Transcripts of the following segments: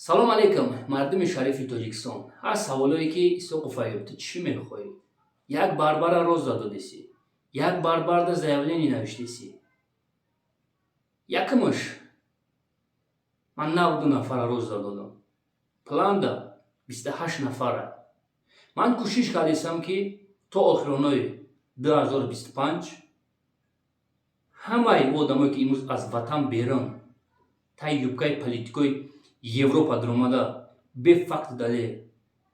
салом алейкум, мардуми шарифи Тоҷикистон. Ҳаст ҳаволое ки Исоқ Файём, ту чӣ мехоҳӣ? Як барбара роза додеси, як барбарда заявление навиштеси. Якмаш ман 92 нафара роза додам. Планда 28 нафара. Ман кӯшиш кардесам ки то охиронои 2025 ҳамаи одамое ки имрӯз аз ватан берун таи юбкаи политикои Европа дуромада бефакт далел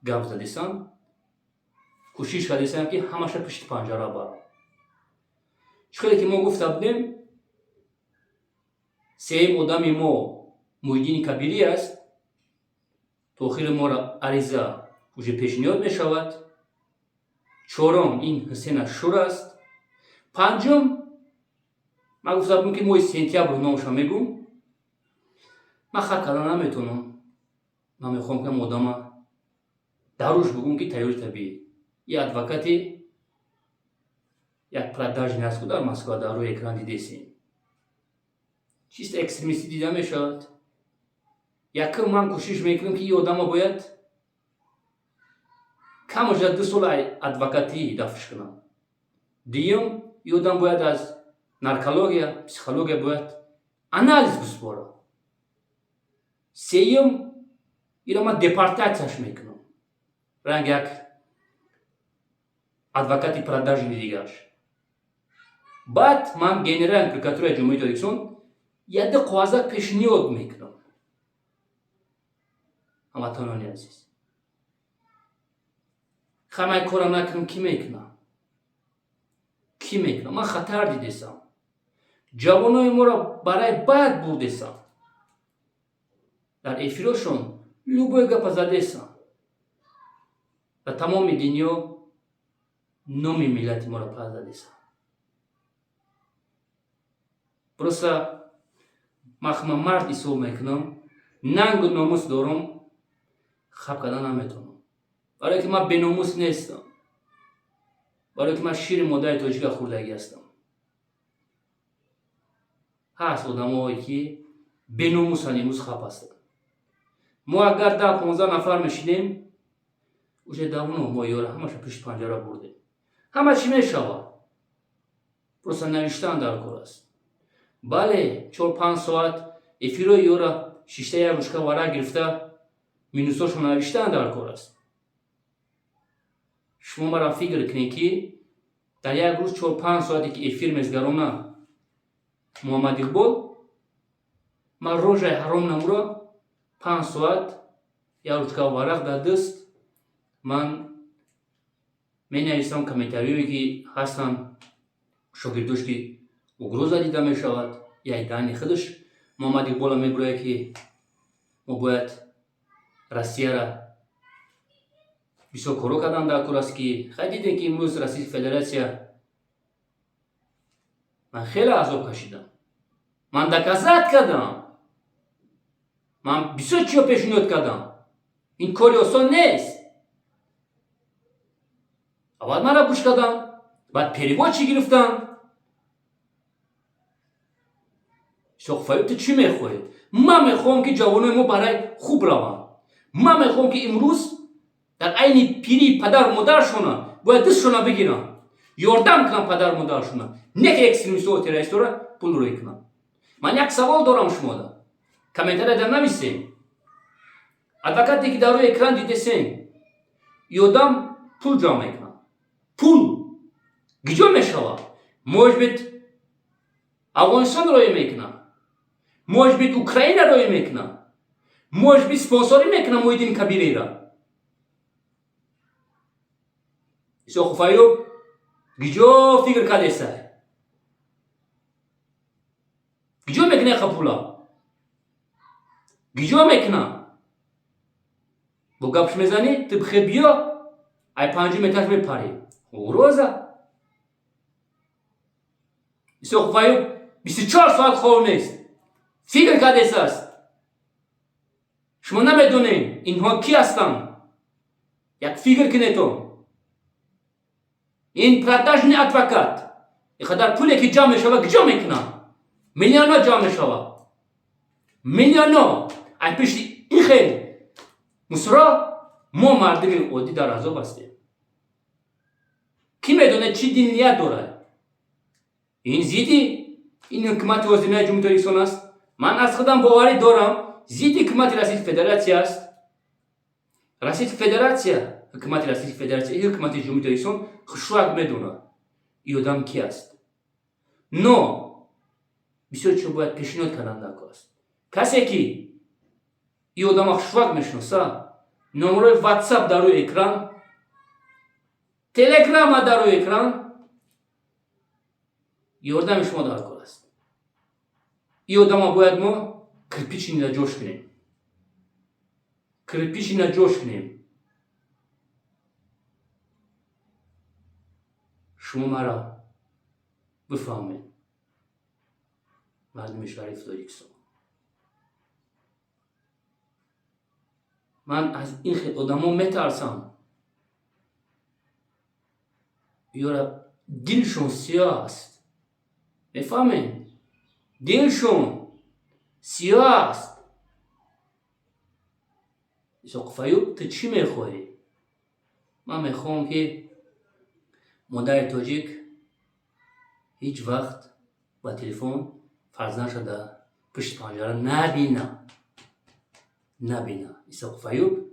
гап задесам, кӯшиш кардесам ки ҳамаша пишти панҷара барам. чӣ ки мо гуфта будем, сеюм одами мо Муҳиддини Кабирӣ аст, то охири мора ариза уже пешниҳод мешавад. чорум ин Ҳусейн Ашур аст. панҷум ман гуфта будем ки моҳи сентябр номаша мегӯм. ман хат кардан наметавонам. ман мехоҳам ки одама даруш бигӯм ки тайёри табиӣ. ин адвокати як продажни аст ки дар Москва дар рӯи экран дидесем. чист экстремистӣ дида мешавад. якум ман кӯшиш мекунам ки ин одама бояд кам ошда 2 сола адвокатӣ дафтиш кунам. дуюм ин одам бояд аз наркология, психология бояд анализ бисупора. сеюм иро ман депортатсияш мекунам. ранг як адвокати продажни дигааш. баъд ман генерални прокуратураи Ҷумҳурияти Тоҷикистон яде қоғаза пешниҳод мекунам. ҳамватанони азиз, ҳамаи корам накунам, кӣ мекунам? Кӣ мекунам? ман хатар дидесам. ҷавонои моро барои бад бурдесам. дар эфирошон любой гапа задесам. ва тамоми дунё номи миллати моро паст задесам. просто ман мард ҳисоб мекунам, нангу номус дорам, хаб кардан наметавонам. барое ки ман беномус нестам. барое ки ман шири модари тоҷика хӯрдагӣ ҳастам. ҳаст одамое ки беномусан имрӯз хаб ҳастанд. мо агар 10-15 нафар мешидем, уже давно мо ёра ҳамаша пишти панҷара бурдем. ҳама чӣ мешавад. просто навиштан дар кор аст. бале 4-5 соат эфирои ёра шишта як рӯшка варақ гирифта минусошо навиштан дар кор аст. шумо мара фикр кунед ки дар як рӯз 4-5 соате ки эфир мезгарона Муҳаммад Иқбол, ман рожаи ҳаром намура 5 соат як рӯшка варақ дар даст ман менависам комментариҳое ки ҳастанд шогирдош ки угроза дида мешавад. як даъни худаш Муҳаммад Иқбола мебурояд ки мо бояд Россияра бисёр коро кардан дар кор аст ки хай дидем ки имрӯз Российская Федератсия ман хеле азоб кашидам. ман доказат кардам. ман бисёр чиро пешниҳод кардам. ин кори осон нест. аввал мара гӯш кардам, баъд переводчи гирифтам. Исоқ Файём, ту чӣ мехоҳӣ? ман мехоҳам ки ҷавонои мо барои хуб раванд. ман мехоҳам ки имрӯз дар айни пирии падару модаршона бояд дастшона бигирам, ёрдам кунам падару модаршона, не ки экстремистҳо террористҳоро пулрӯй кунам. ман як савол дорам шумода. комментарияда нависем. адвокате ки дар рӯи экран дидесем, ёдам пул ҷамъ мекунам. пул гиҷо мешавад. может бит Афғонистон роӣ мекунам. может бит Украина роӣ мекунам. может бит спонсорӣ мекунам Муҳиддини Кабириро. Исоқ Файём, гиҷо фикр кардеса? гиҷо мекунем ха пула? гиҷо мекунам. бо гапш мезанӣ, ту бихе биё, ай 5 метаж мепарӣ. угроза. Исоқ Файём 24 соат хоб нест. фикр кардесааст? шумо намедонем инҳо кӣ ҳастанд? як фикр кунедто. ин продажни адвокат иқадар пуле ки ҷамъ мешавад гиҷо мекунад. миллионҳо ҷамъ мешавад. миллионҳо. ай пишти این خیلی مسرا ما مردم عادی در عذاب هستیم. کی میدونه چی دین نیت داره؟ این زیدی این حکومت وزیر جمهوری اسلامی است. من از خودم باوری دارم زیدی حکومت رئیس فدراسیون است. رئیس فدراسیون حکومت رئیس فدراسیون این حکومت جمهوری اسلامی خشوع میدونه. این آدم کی است؟ نو بسیار چون باید پیشنهاد کننده است. کسی که این آدم خشوع میشناسه نمره واتساپ در روی اکران، تلگرام در روی اکران، یاردم شما در کار است. این آدم باید ما کرپیچ اینا جوش کنیم. کرپیچ اینا جوش کنیم. شما مرا بفهمید. مردم شریف تاجیکستان. من از این خیلی آدما میترسم. یارا دلشون سیاه است. میفهمین؟ دلشون سیاه است. اسحاق فیوب تو چی میخوای؟ من میخوام که مادر تاجیک هیچ وقت با تلفن فرزندش در پشت پنجره نبینه. اسحاق فیوب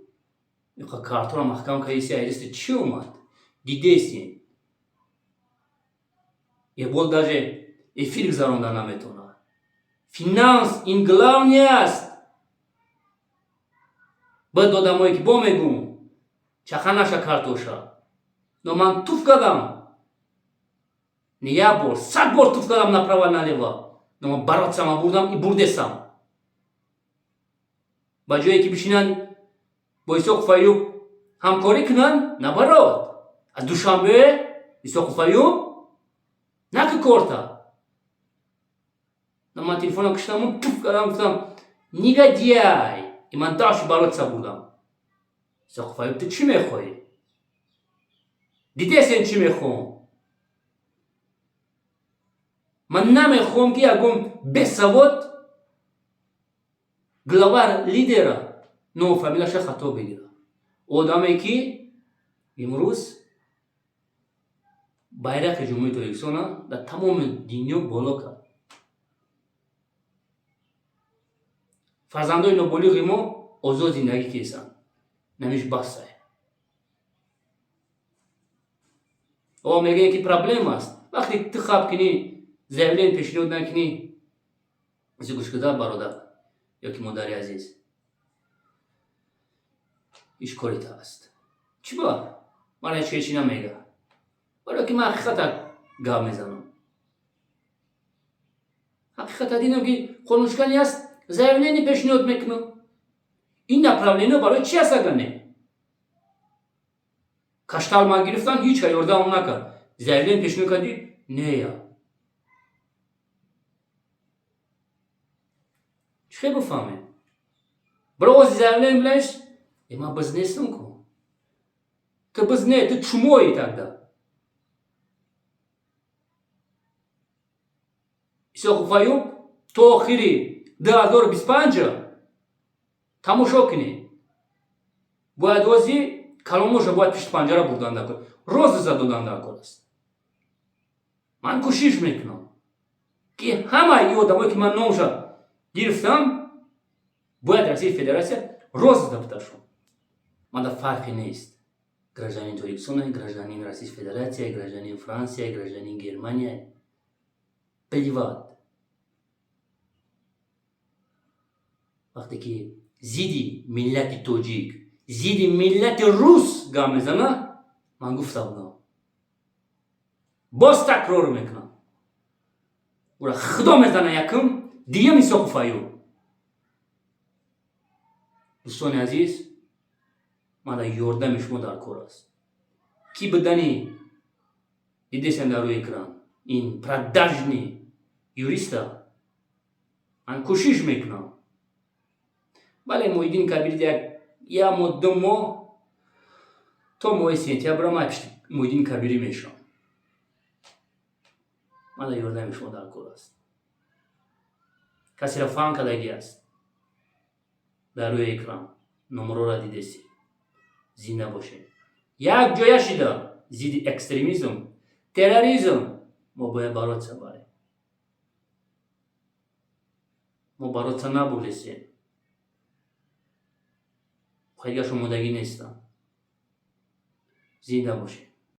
میخواد کارتون محکم که ایسی ایرست چی اومد؟ دیده ایستین. یه بول داجه افیر گذارونده نمیتونه. فینانس انگلاو نیست. باید آدمایی که با میگون چخه نشه کارتوشا. نو من توف کردم. نه 100 بار توف کردم направо налево. نو من برات سما بردم ای بردستم. با جایی که بشینن با اسحاق فیوب همکاری کنن نبرات. از دوشنبه اسحاق فیوب نکه کارتا. من تلفنم کشتم توف کردم گفتم نیگدیای من داشت برات سبودم. اسحاق فیوب تو چی میخوای؟ دیده سن چی میخوام؟ من نمیخوام که اگم بسواد گلاور لیدر نو فامیلش خطا بگیره. آدمی که امروز bayrak جمهوری اسلامی در تمام دنیا بالا کرد. فرزندای نابالغ ما آزاد زندگی کردن. نمیش بحثه. او میگه که پرابلم است. وقتی تو خواب کنی زیولین پیشنهاد نکنی از گوش کده برادر یا که مادر عزیز ایش کاری تا است. چی با؟ من هیچ چیزی نمیگه. برای که من حقیقت گام میزنم. حقیقت دیدم که خونوشکنی است زیولینی پیشنهاد میکنم. این پرابلم برای چی است اگرنه؟ کشتال ما گرفتن هیچ که یاردم نکرد. زیولین پیشنهاد کردی؟ نه یا. چه بفهمه؟ برای زیولین بلش اما بزنستم کن. تو بزنه تو چمویی تکده. اسحاق فیوب تو آخری 2025 تماشا کنی. باید وزی کلاموش باید پشت پنجره بردن نکن. روز زدودن نکن است. من کوشش میکنم که همه ای آدمایی که من نامش گرفتم باید رئیس فدراسیون روز دفترشون. من در فرقی نیست. گرجانین تاجیکستان، گرجانین رئیس فدراسیون، گرجانین فرانسه، گرجانین گرمانیا. پلیواد. وقتی که زیدی ملت تاجیک، زیدی ملت روس گام میزنه، من گفتم نه. باز تکرار میکنم. برای خدا میزنه یکم دیگه اسحاق فیوب. دوستان عزیز، من در یاردم شما در کار است. کی بدنی دیدشن در روی اکران این پرداژنی یوریستا من کوشش میکنم. بله محیدین کبیر یا مدت ما تا ماه سپتامبر ما محیدین کبیری میشم. من در یاردم شما در کار است. کسی را فهم کردگی است. در روی اکران نمره را دیدسی. زنده باشه. یک جای شده زید اکستریمیزم تروریسم ما باید برات سباره. ما برات نبولسیم. خیلی شمودگی نیستم. زنده باشه.